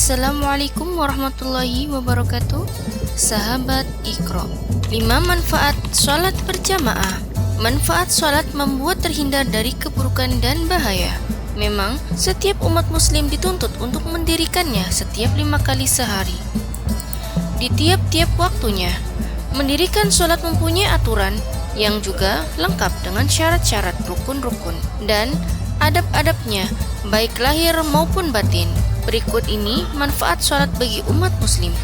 Assalamualaikum warahmatullahi wabarakatuh. Sahabat Iqra. 5 manfaat sholat berjamaah. Manfaat sholat membuat terhindar dari keburukan dan bahaya. Memang setiap umat muslim dituntut untuk mendirikannya setiap 5 kali sehari, di tiap-tiap waktunya. Mendirikan sholat mempunyai aturan yang juga lengkap dengan syarat-syarat rukun-rukun dan adab-adabnya, baik lahir maupun batin. Berikut ini manfaat sholat bagi umat muslim.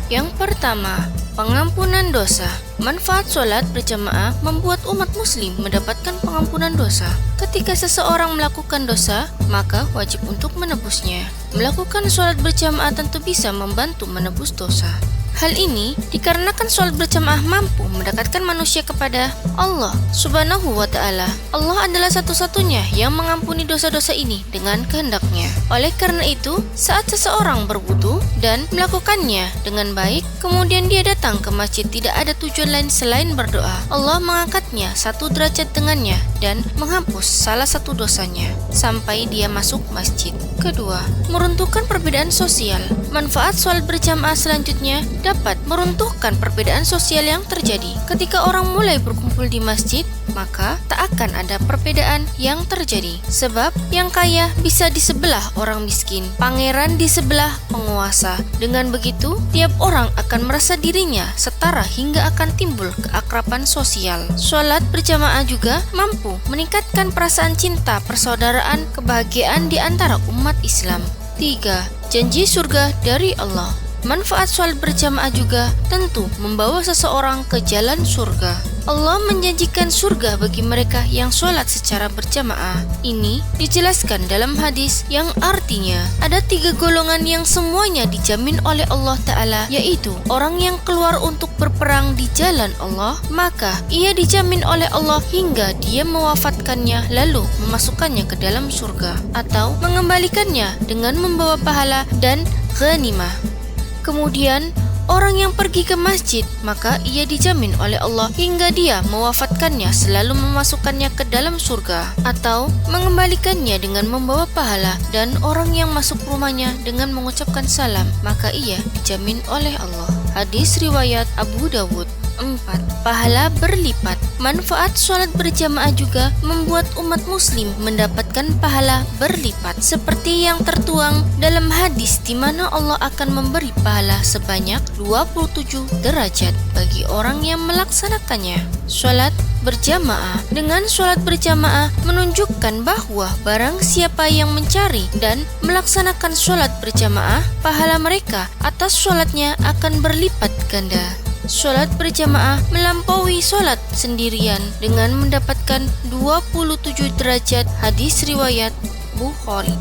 Yang pertama, pengampunan dosa. Manfaat sholat berjamaah membuat umat muslim mendapatkan pengampunan dosa. Ketika seseorang melakukan dosa, maka wajib untuk menebusnya. Melakukan sholat berjamaah tentu bisa membantu menebus dosa. Hal ini dikarenakan sholat berjamaah mampu mendekatkan manusia kepada Allah Subhanahu wa Ta'ala. Allah adalah satu-satunya yang mengampuni dosa-dosa ini dengan kehendaknya. Oleh karena itu, saat seseorang berwudu dan melakukannya dengan baik, kemudian dia datang ke masjid, tidak ada tujuan lain selain berdoa, Allah mengangkatnya 1 derajat dengannya dan menghapus salah satu dosanya sampai dia masuk masjid. Kedua, meruntuhkan perbedaan sosial. Manfaat sholat berjamaah selanjutnya dapat meruntuhkan perbedaan sosial yang terjadi. Ketika orang mulai berkumpul di masjid, maka tak akan ada perbedaan yang terjadi. Sebab yang kaya bisa di sebelah orang miskin, pangeran di sebelah penguasa. Dengan begitu, tiap orang akan merasa dirinya setara hingga akan timbul keakraban sosial. Sholat berjamaah juga mampu meningkatkan perasaan cinta, persaudaraan, kebahagiaan di antara umat Islam. 3. Janji surga dari Allah. Manfaat sholat berjamaah juga tentu membawa seseorang ke jalan surga. Allah menjanjikan surga bagi mereka yang sholat secara berjamaah. Ini dijelaskan dalam hadis yang artinya ada 3 golongan yang semuanya dijamin oleh Allah Ta'ala, yaitu orang yang keluar untuk berperang di jalan Allah, maka ia dijamin oleh Allah hingga dia mewafatkannya lalu memasukkannya ke dalam surga, atau mengembalikannya dengan membawa pahala dan ghanimah. Kemudian orang yang pergi ke masjid, maka ia dijamin oleh Allah hingga dia mewafatkannya selalu memasukkannya ke dalam surga, atau mengembalikannya dengan membawa pahala. Dan orang yang masuk rumahnya dengan mengucapkan salam, maka ia dijamin oleh Allah. Hadis riwayat Abu Dawud. 4. Pahala berlipat. Manfaat sholat berjamaah juga membuat umat muslim mendapatkan pahala berlipat, seperti yang tertuang dalam hadis di mana Allah akan memberi pahala sebanyak 27 derajat bagi orang yang melaksanakannya. Sholat berjamaah. Dengan sholat berjamaah menunjukkan bahwa barang siapa yang mencari dan melaksanakan sholat berjamaah, pahala mereka atas sholatnya akan berlipat ganda. Sholat berjamaah melampaui sholat sendirian dengan mendapatkan 27 derajat. Hadis riwayat Bukhari.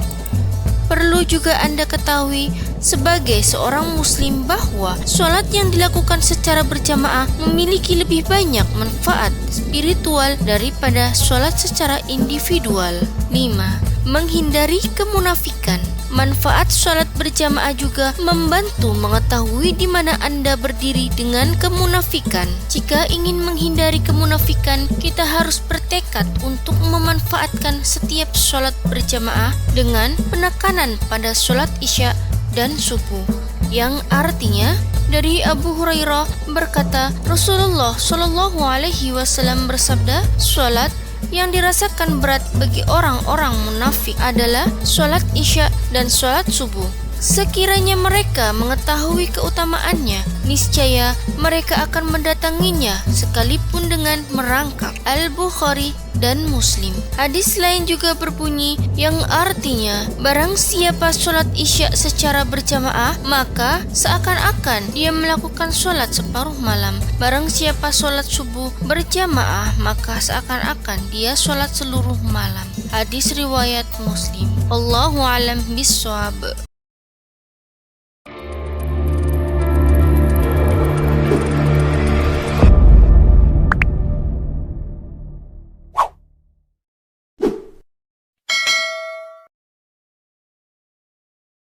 Perlu juga Anda ketahui sebagai seorang muslim bahwa sholat yang dilakukan secara berjamaah memiliki lebih banyak manfaat spiritual daripada sholat secara individual. 5. Menghindari kemunafikan. Manfaat sholat berjamaah juga membantu mengetahui di mana Anda berdiri dengan kemunafikan. Jika ingin menghindari kemunafikan, kita harus bertekad untuk memanfaatkan setiap sholat berjamaah dengan penekanan pada sholat isya dan subuh, yang artinya dari Abu Hurairah berkata, Rasulullah Shallallahu Alaihi Wasallam bersabda, sholat yang dirasakan berat bagi orang-orang munafik adalah sholat isya dan sholat subuh. Sekiranya mereka mengetahui keutamaannya, niscaya mereka akan mendatanginya sekalipun dengan merangkak. Al-Bukhari dan Muslim. Hadis lain juga berbunyi yang artinya, barang siapa sholat isya secara berjamaah, maka seakan-akan dia melakukan sholat separuh malam. Barang siapa sholat subuh berjamaah, maka seakan-akan dia sholat seluruh malam. Hadis riwayat Muslim. Wallahu a'lam bishawab.